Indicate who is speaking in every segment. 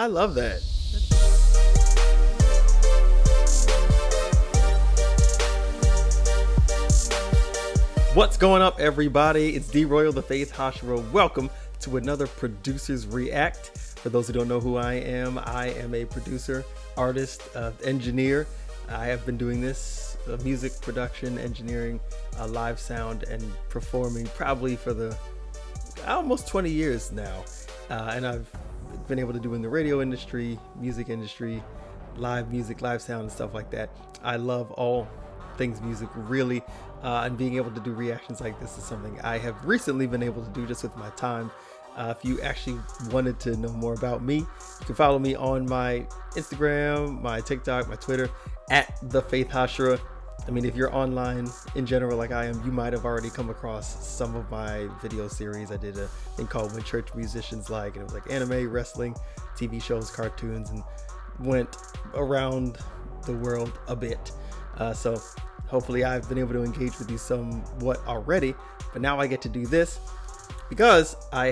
Speaker 1: love that. What's going up, everybody? It's D Royal, the Faith Hashira. Welcome to another Producers React. For those who don't know who I am a producer, artist, engineer. I have been doing this, music production, engineering, live sound, and performing probably for the almost 20 years now. And I've been able to do in the radio industry, music industry, live music, live sound, and stuff like that. I love all things music, really. And being able to do reactions like this is something I have recently been able to do just with my time. If you actually wanted to know more about me, you can follow me on my Instagram, my TikTok, my Twitter, at the Faith Hashira. I mean, if you're online in general like I am, you might have already come across some of my video series. I did a thing called When Church Musicians Like, and it was like anime, wrestling, TV shows, cartoons, and went around the world a bit. So hopefully I've been able to engage with you somewhat already, but now I get to do this because I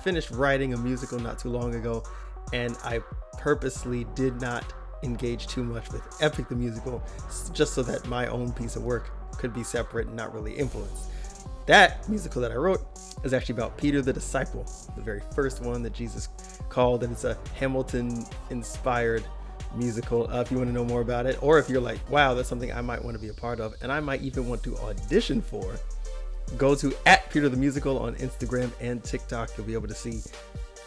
Speaker 1: finished writing a musical not too long ago, and I purposely did not engage too much with Epic the Musical, just so that my own piece of work could be separate and not really influenced. That musical that I wrote is actually about Peter the Disciple, the very first one that Jesus called, and it's a Hamilton inspired musical. If you want to know more about it, or if you're like, wow, that's something I might want to be a part of and I might even want to audition for, go to @PeterTheMusical on Instagram and TikTok. You'll be able to see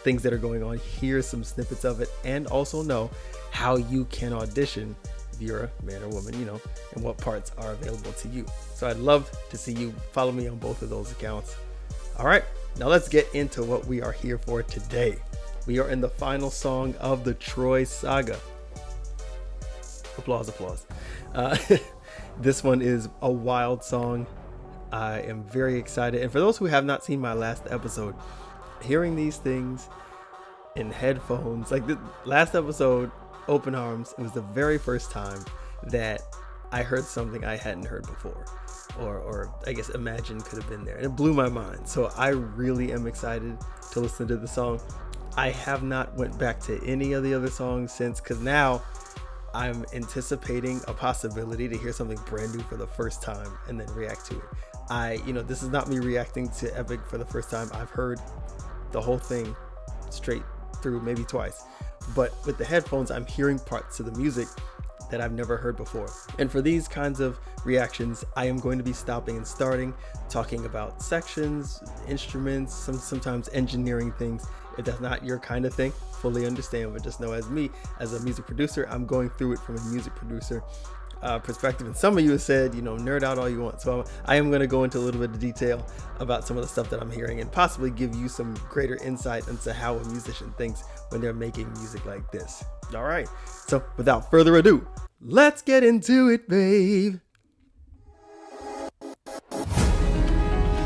Speaker 1: things that are going on, hear some snippets of it, and also know how you can audition if you're a man or woman, and what parts are available to you. So I'd love to see you. Follow me on both of those accounts. All right, now let's get into what we are here for today. We are in the final song of the Troy saga. Applause. This one is a wild song. I am very excited. And for those who have not seen my last episode, hearing these things in headphones, like the last episode, Open Arms, it was the very first time that I heard something I hadn't heard before, or I guess Imagine could have been there, and it blew my mind. So I really am excited to listen to the song. I have not went back to any of the other songs since, because now I'm anticipating a possibility to hear something brand new for the first time and then react to it. This is not me reacting to Epic for the first time. I've heard the whole thing straight through, maybe twice, but with the headphones, I'm hearing parts of the music that I've never heard before. And for these kinds of reactions, I am going to be stopping and starting, talking about sections, instruments, sometimes engineering things. If that's not your kind of thing, fully understand, but just know as a music producer, I'm going through it from a music producer perspective. And some of you have said, nerd out all you want. So I am going to go into a little bit of detail about some of the stuff that I'm hearing and possibly give you some greater insight into how a musician thinks when they're making music like this. All right. So without further ado, let's get into it, babe.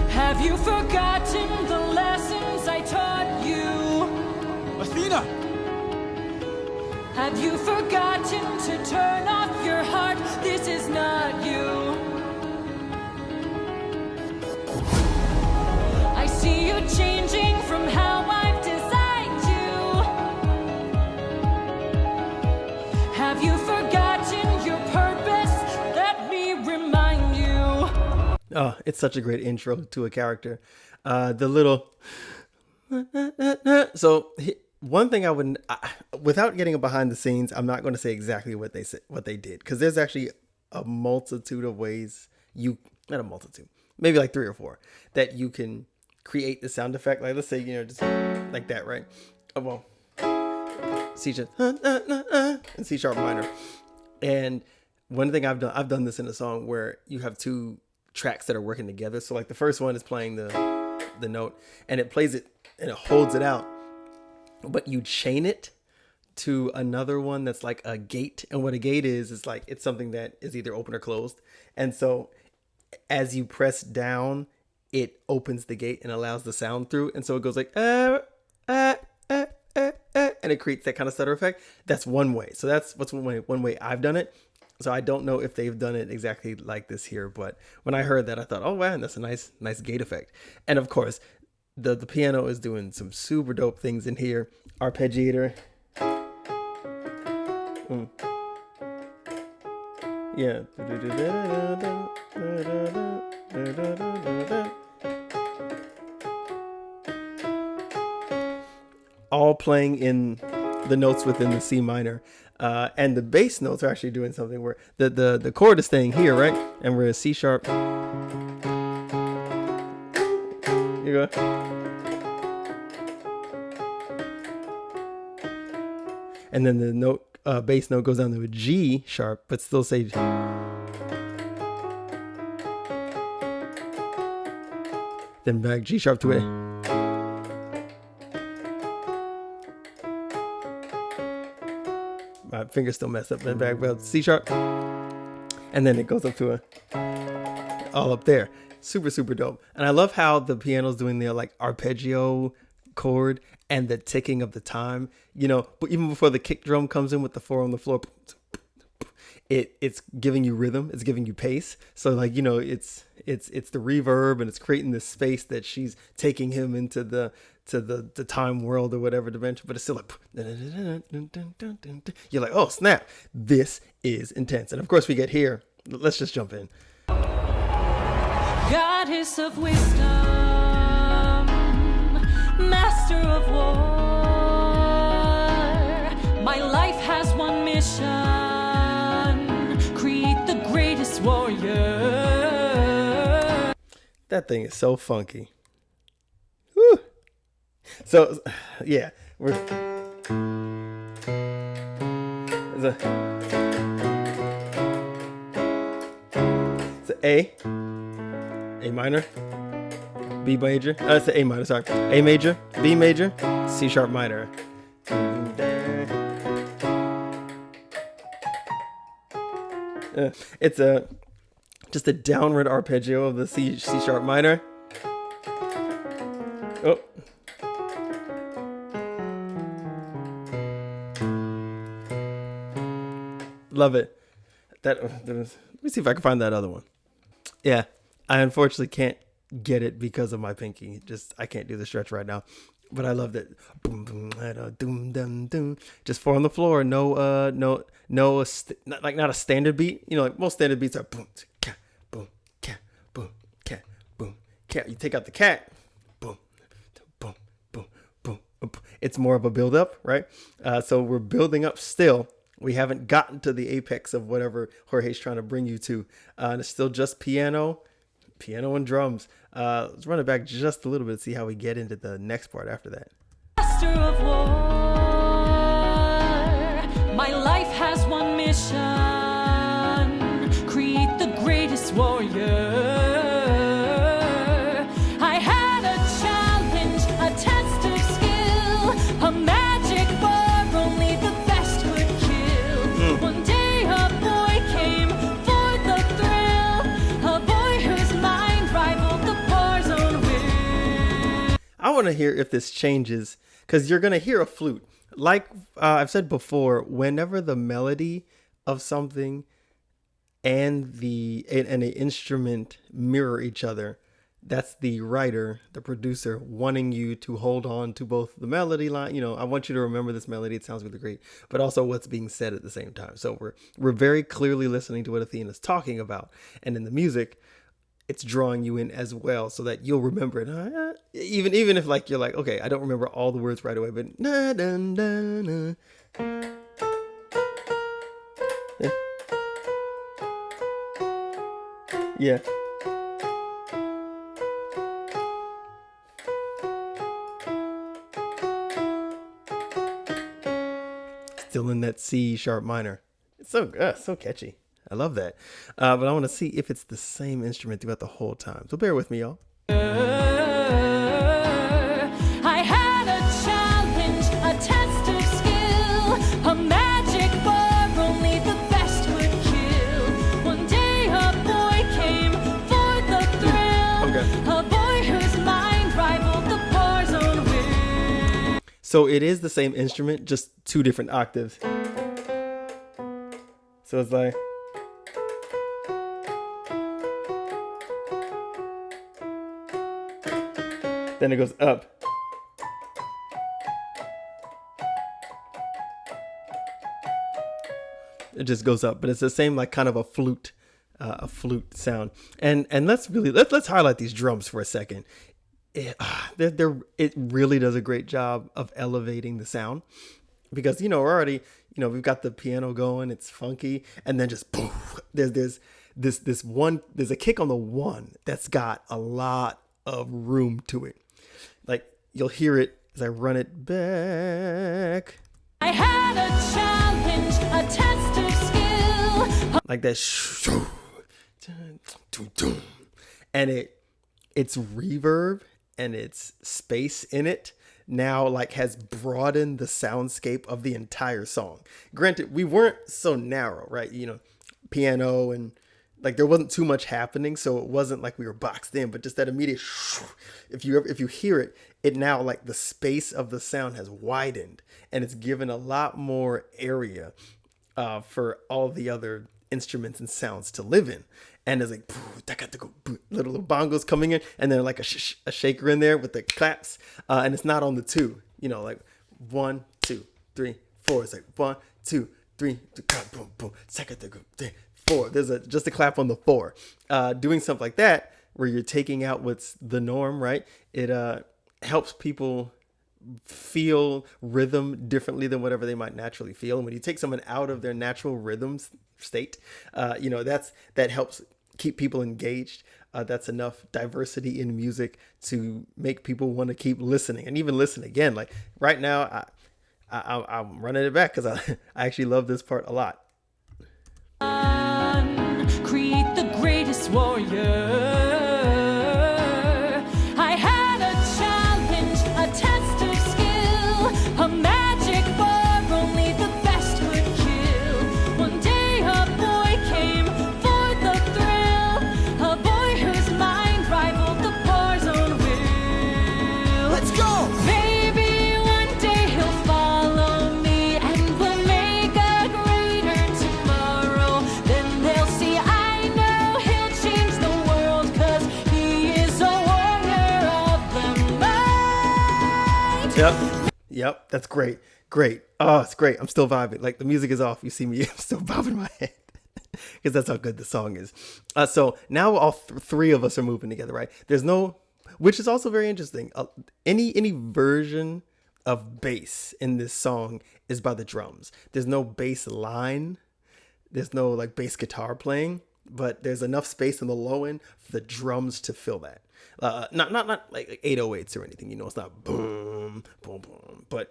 Speaker 2: Have you forgotten the lessons I taught you?
Speaker 3: Athena!
Speaker 2: Have you forgotten to turn off your heart? This is not you. I see you changing from how I've designed you. Have you forgotten your purpose? Let me remind you.
Speaker 1: Oh, it's such a great intro to a character. The little... So... One thing without getting behind the scenes, I'm not going to say exactly what they did, because there's actually a multitude of ways not a multitude, maybe like 3 or 4, that you can create the sound effect. Like, let's say, just like that, right? Well, C sharp and C sharp minor. And one thing I've done this in a song where you have 2 tracks that are working together. So like the first one is playing the note, and it plays it and it holds it out. But you chain it to another one that's like a gate. And what a gate is like, it's something that is either open or closed. And so as you press down, it opens the gate and allows the sound through. And so it goes like, and it creates that kind of stutter effect. That's one way. So that's one way I've done it. So I don't know if they've done it exactly like this here, but when I heard that, I thought, oh wow, that's a nice gate effect. And of course, the piano is doing some super dope things in here. Arpeggiator. Yeah. All playing in the notes within the C minor. And the bass notes are actually doing something where the chord is staying here, right? And we're a C sharp. You go. And then the note, bass note goes down to a G sharp, but still say. Then back G sharp to A. My finger's still messed up. Then back about C sharp, and then it goes up to a all up there. Super, super dope. And I love how the piano's doing the like arpeggio chord and the ticking of the time, you know, but even before the kick drum comes in with the 4 on the floor, it's giving you rhythm, it's giving you pace. So like, you know, it's the reverb, and it's creating this space that she's taking him into the time world or whatever dimension, but it's still like, you're like, oh snap, this is intense. And of course we get here, let's just jump in.
Speaker 2: Goddess of wisdom, master of war, my life has one mission, create the greatest warrior.
Speaker 1: That thing is so funky. Woo. So yeah, we're it's a minor, B major. It's an A minor. Sorry, A major, B major, C sharp minor. It's just a downward arpeggio of the C sharp minor. Oh. Love it. Let me see if I can find that other one. Yeah, I unfortunately can't get it because of my pinky. I can't do the stretch right now. But I love that. Boom, boom, doom, dum, doom. Just 4 on the floor. No, not a standard beat. You know, like most standard beats are boom, cat, boom, cat, boom, cat, boom, cat. You take out the cat, boom, boom, boom, boom, boom. It's more of a build up, right? So we're building up still. We haven't gotten to the apex of whatever Jorge's trying to bring you to. And it's still just piano and drums. Let's run it back just a little bit, see how we get into the next part after that.
Speaker 2: Master of war, my life has one mission, create the greatest warrior. I had a challenge, a test of skill, a magic bar only the best could kill. One day a boy came for the thrill, a boy whose mind rivaled the bar's own will.
Speaker 1: I want to hear if this changes, because you're going to hear a flute. Like I've said before, whenever the melody of something and an instrument mirror each other, that's the writer, the producer, wanting you to hold on to both the melody line. You know, I want you to remember this melody. It sounds really great, but also what's being said at the same time. So we're very clearly listening to what Athena's talking about, and in the music, it's drawing you in as well, so that you'll remember it. Even if like you're like, okay, I don't remember all the words right away, but na na na na. Yeah. Still in that C sharp minor. It's so catchy. I love that. But I want to see if it's the same instrument throughout the whole time. So bear with me, y'all.
Speaker 2: I had a challenge, a test of skill, a magic bar only the best would kill. One day a boy came for the thrill, a boy whose mind rivaled the bar's own will.
Speaker 1: So it is the same instrument, just 2 different octaves. So it's like... Then it goes up. It just goes up, but it's the same like kind of a flute sound. And let's highlight these drums for a second. It really does a great job of elevating the sound, because we're already we've got the piano going, it's funky, and then just boom, there's a kick on the one that's got a lot of room to it. Like you'll hear it as I run it back.
Speaker 2: I had a challenge, a test of skill.
Speaker 1: Like that, and it's reverb and its space in it now like has broadened the soundscape of the entire song. Granted, we weren't so narrow, right? Piano and like there wasn't too much happening, so it wasn't like we were boxed in, but just that immediate if you hear it, it now like the space of the sound has widened and it's given a lot more area for all the other instruments and sounds to live in. And there's like little bongos coming in, and then like a shaker in there with the claps, and it's not on the two, like 1, 2, 3, 4. It's like 1, 2, 3, boom, boom, 4. There's just a clap on the 4. Doing stuff like that where you're taking out what's the norm, right? It helps people feel rhythm differently than whatever they might naturally feel. And when you take someone out of their natural rhythm state, that helps keep people engaged. That's enough diversity in music to make people want to keep listening and even listen again. Like right now, I'm running it back because I actually love this part a lot.
Speaker 2: Create the greatest warrior. I had a challenge, a test of skill, a magic bar only the best would kill. One day a boy came for the thrill, a boy whose mind rivaled the bar's own will.
Speaker 3: Let's go!
Speaker 2: Maybe one day he'll follow me and we'll make a greater tomorrow. Then they'll see I know he'll change the world, 'cause he is a warrior of the night.
Speaker 1: Yep, that's great. Oh, it's great. I'm still vibing. Like the music is off. You see me, I'm still bobbing my head because that's how good the song is. So now all three of us are moving together, right? Which is also very interesting. Any version of bass in this song is by the drums. There's no bass line. There's no like bass guitar playing, but there's enough space in the low end for the drums to fill that. Not like 808s or anything, it's not boom, boom, boom, but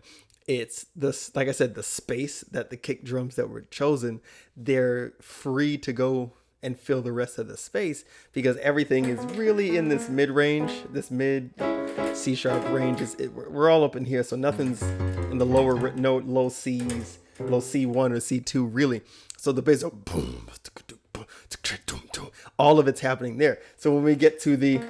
Speaker 1: it's this, like I said, the space that the kick drums that were chosen, they're free to go and fill the rest of the space because everything is really in this mid range, this mid C sharp range. We're all up in here, so nothing's in the lower note, low C's, low C1 or C2 really. So the bass, boom, all of it's happening there. So when we get to the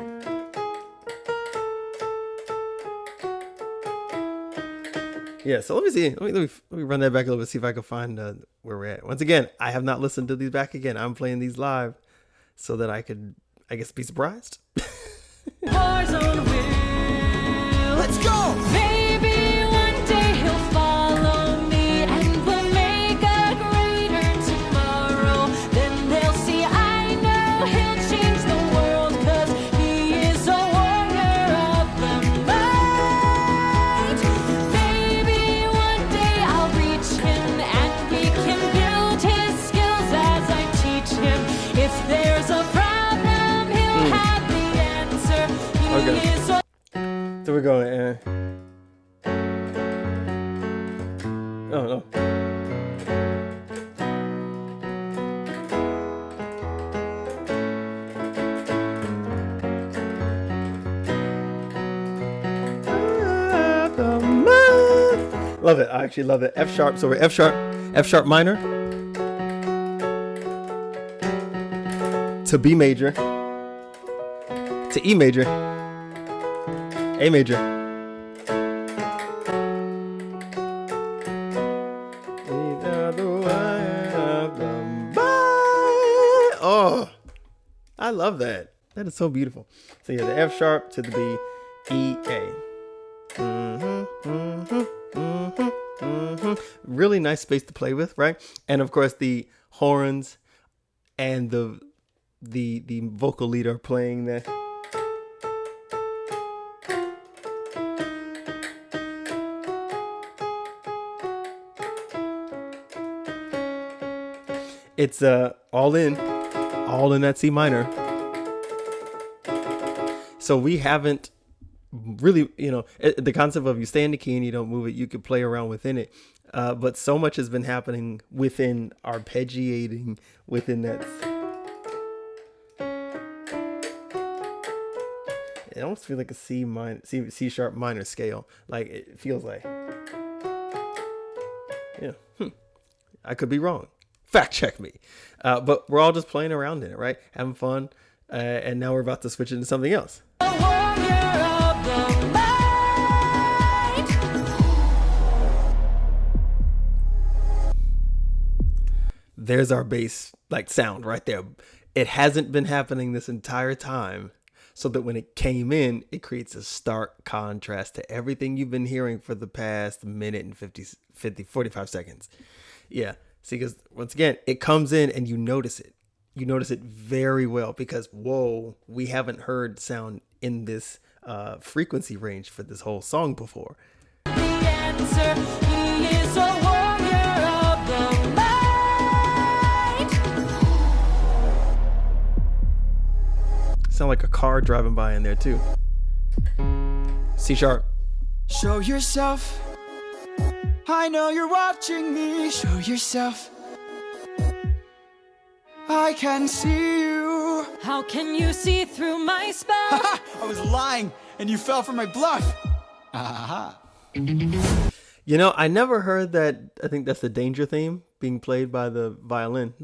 Speaker 1: so let me see. Let me run that back a little bit, see if I can find where we're at. Once again, I have not listened to these back again. I'm playing these live so that I could, I guess, be surprised.
Speaker 2: Bar's own will.
Speaker 3: Let's go!
Speaker 2: Maybe one day he'll follow me and we'll make a greater tomorrow. Then they'll see I know he'll change the world, 'cause he is a warrior of the night. Maybe one day I'll reach him and we can build his skills as I teach him. If there's a problem, he'll have the answer. He
Speaker 1: Okay.
Speaker 2: is a
Speaker 1: So we're going. Oh no. Love it. I actually love it. F sharp. So we're F sharp minor to B major to E major, A major. Oh, I love that. That is so beautiful. So yeah, the F sharp to the B, E, A. Really nice space to play with, right? And of course the horns and the vocal leader playing that. It's all in that C minor. So we haven't really, the concept of you stay in the key and you don't move it, you could play around within it. But so much has been happening within arpeggiating within that. It almost feels like a C sharp minor scale. Like it feels like, I could be wrong. Fact check me. But we're all just playing around in it, right? Having fun. And now we're about to switch into something else. There's our bass sound right there. It hasn't been happening this entire time, so that when it came in, it creates a stark contrast to everything you've been hearing for the past minute and 45 seconds. Yeah. See, because once again, it comes in and you notice it. You notice it very well because, whoa, we haven't heard sound in this frequency range for this whole song before.
Speaker 2: The answer, he is a warrior of the light.
Speaker 1: Sound like a car driving by in there too. C sharp.
Speaker 3: Show yourself. I know you're watching me. Show yourself. I can see you.
Speaker 2: How can you see through my spell?
Speaker 3: I was lying and you fell for my bluff. Aha.
Speaker 1: I never heard that. I think that's the Danger theme being played by the violin.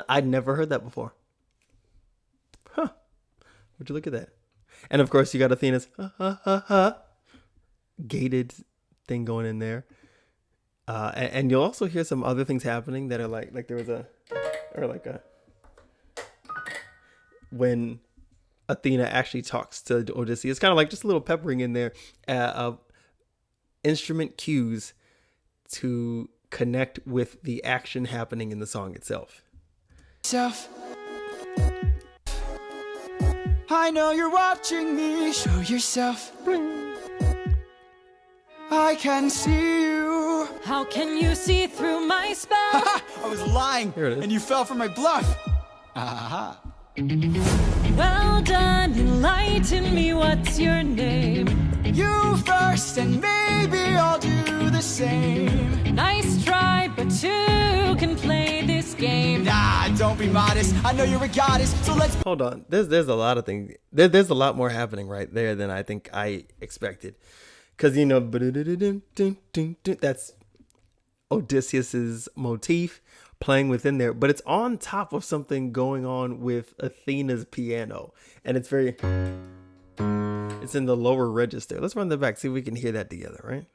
Speaker 1: I'd never heard that before. Huh. Would you look at that? And of course you got Athena's gated thing going in there. And you'll also hear some other things happening that are like there was when Athena actually talks to Odysseus, kind of like just a little peppering in there of instrument cues to connect with the action happening in the song itself.
Speaker 3: I know you're watching me. Show yourself. I can see you.
Speaker 2: How can you see through my spell?
Speaker 3: I was lying
Speaker 1: Here it is.
Speaker 3: and you fell for my bluff. Aha.
Speaker 2: Well done, enlighten me, what's your name?
Speaker 3: You first and maybe I'll do the same.
Speaker 2: Nice try, but two can play this game.
Speaker 3: Nah, don't be modest. I know you're a goddess, so let's.
Speaker 1: Hold on. There's a lot of things. There's a lot more happening right there than I think I expected. Because, that's Odysseus's motif playing within there. But it's on top of something going on with Athena's piano. And it's in the lower register. Let's run that back, see if we can hear that together, right?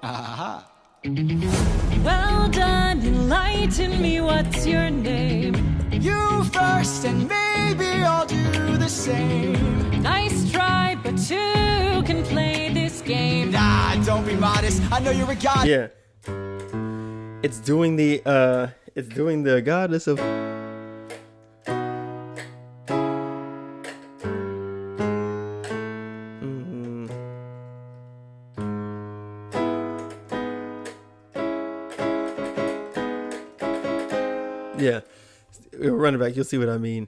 Speaker 3: Aha.
Speaker 2: Well done, enlighten me, what's your name?
Speaker 3: You first and maybe I'll do the same.
Speaker 2: Nice try, but two can play this game.
Speaker 3: Nah, don't be modest. I know you're a god.
Speaker 1: Yeah. It's doing the goddess of. Yeah, we'll run it back. You'll see what I mean,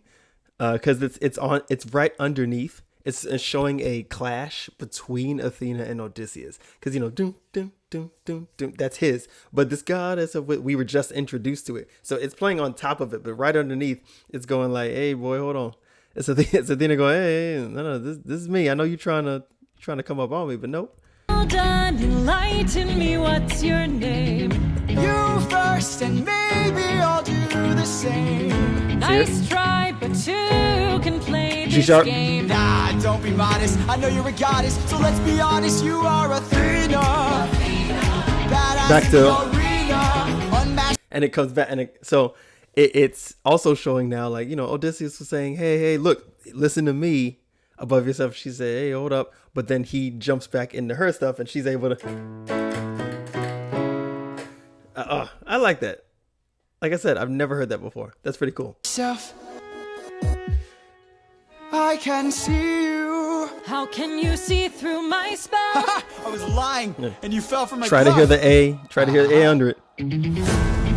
Speaker 1: because it's right underneath. It's showing a clash between Athena and Odysseus, because doom doom doom doom doom. That's his, but this goddess of we were just introduced to it, so it's playing on top of it. But right underneath, it's going like, "Hey, boy, hold on." It's Athena going, "Hey, no, this is me. I know you trying to come up on me, but nope."
Speaker 2: Well done, enlighten me, what's your name?
Speaker 3: You first and maybe I'll do the same.
Speaker 2: Nice try, but two can play this
Speaker 1: G-sharp.
Speaker 2: game.
Speaker 3: Nah, don't be modest. I know you're a goddess, so let's be honest. You are Athena. Badass
Speaker 1: Back
Speaker 3: in
Speaker 1: to-
Speaker 3: the arena. Unmatched.
Speaker 1: And it comes back, so it's also showing now, like, Odysseus was saying, hey, look, listen to me above yourself. She said, hey, hold up. But then he jumps back into her stuff and she's able to. I like that. Like I said, I've never heard that before. That's pretty cool.
Speaker 3: Self, I can see you.
Speaker 2: How can you see through my spell?
Speaker 3: I was lying, and you fell for my
Speaker 1: Try to hear the A. Try to hear the A under it.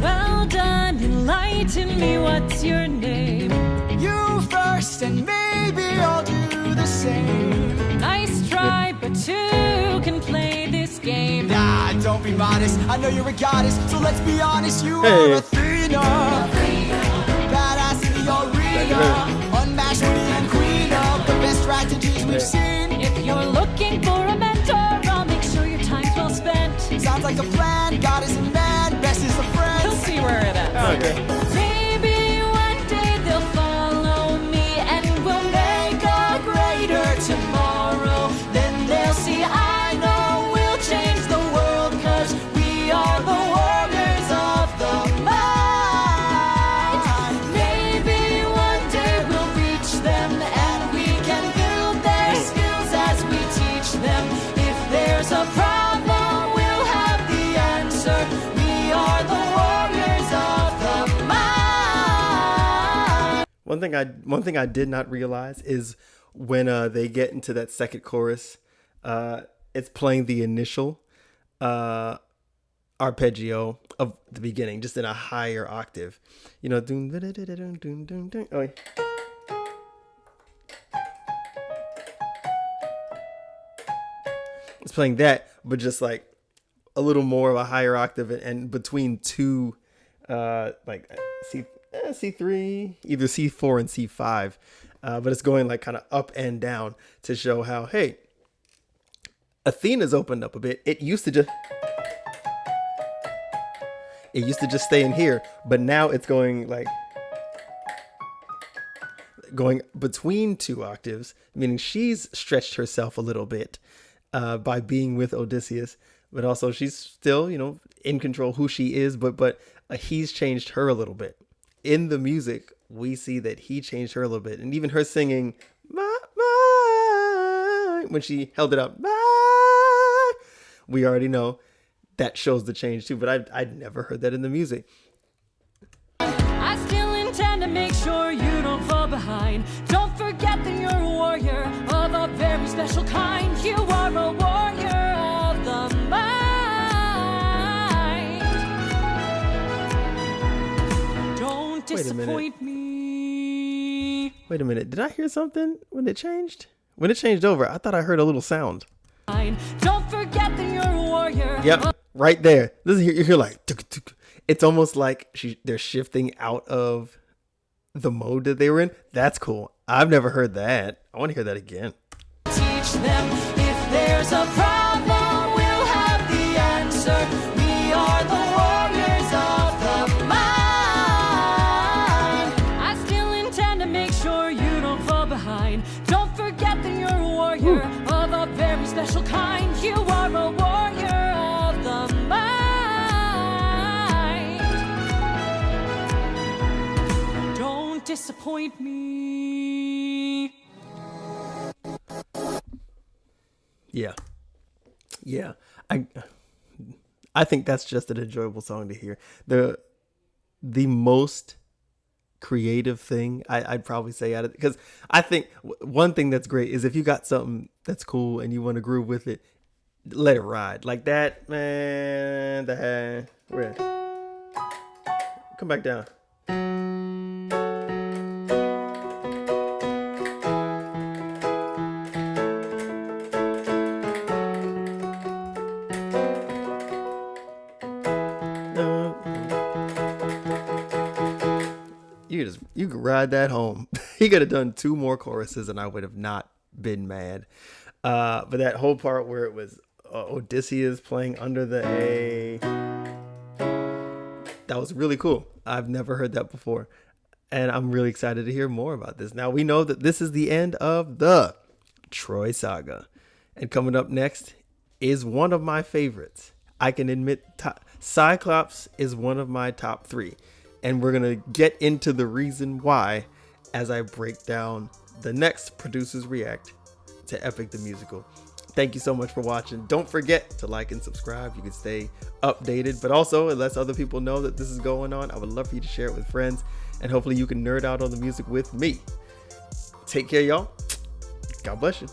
Speaker 2: Well done, enlighten me, what's your name?
Speaker 3: You first, and maybe I'll do the same.
Speaker 2: Nice try, but two can play this game.
Speaker 3: Nah, don't be modest. I know you're a goddess, so let's be honest. You
Speaker 1: Hey.
Speaker 3: are Athena, badass in the arena, unmatched beauty and queen of the best strategies we've seen.
Speaker 2: If you're looking for a mentor, I'll make sure your time's well spent.
Speaker 3: Sounds like a plan. Goddess and man, best is the friend.
Speaker 2: He'll see where it ends.
Speaker 1: Okay.
Speaker 2: Maybe one day they'll follow me and we'll make a greater tomorrow. Then they'll see I know we'll change the world, 'cause we are the warriors of the mind. Maybe one day we'll reach them and we can build their skills as we teach them. If there's a problem, we'll have the answer. We are the warriors of the mind.
Speaker 1: One thing I did not realize is when they get into that second chorus, it's playing the initial arpeggio of the beginning, just in a higher octave. Dun, dun, dun, dun, dun, dun, dun, dun. Oh, yeah. It's playing that, but just like a little more of a higher octave, and between two, like C3, either C4 and C5, but it's going like kind of up and down to show how, hey, Athena's opened up a bit. It used to just stay in here, but now it's going between two octaves, meaning she's stretched herself a little bit by being with Odysseus, but also she's still, in control who she is, but he's changed her a little bit. In the music, we see that he changed her a little bit, and even her singing when she held it up, we already know that shows the change too. But I'd never heard that in the music.
Speaker 2: I still intend to make sure you don't fall behind. Don't forget that you're a warrior of a very special kind. You are a warrior of the mind. Don't disappoint me.
Speaker 1: Wait a minute. Did I hear something when it changed? When it changed over, I thought I heard a little sound.
Speaker 2: Don't forget that you're a warrior.
Speaker 1: Yep, right there. This is you hear like tuk, tuk. It's almost like they're shifting out of the mode that they were in. That's cool. I've never heard that. I want to hear that again.
Speaker 2: Teach them if there's a problem, we'll have the answer. We are the warriors of the mind. I still intend to make sure you don't fall behind. Don't forget that you're a warrior of a very special kind. You are a warrior of the mind. Don't disappoint me.
Speaker 1: Yeah. I think that's just an enjoyable song to hear. The most creative thing I'd probably say out of it, because I think one thing that's great is if you got something that's cool and you want to groove with it, let it ride like that, man. Come back down. You could ride that home. He could have done 2 more choruses and I would have not been mad. But that whole part where it was Odysseus playing under the A, that was really cool. I've never heard that before. And I'm really excited to hear more about this. Now we know that this is the end of the Troy saga. And coming up next is one of my favorites. I can admit Cyclops is one of my top 3. and we're gonna get into the reason why as I break down the next Producers React to Epic the Musical. Thank you so much for watching. Don't forget to like and subscribe. You can stay updated, but also it lets other people know that this is going on. I would love for you to share it with friends, and hopefully you can nerd out on the music with me. Take care, y'all. God bless you.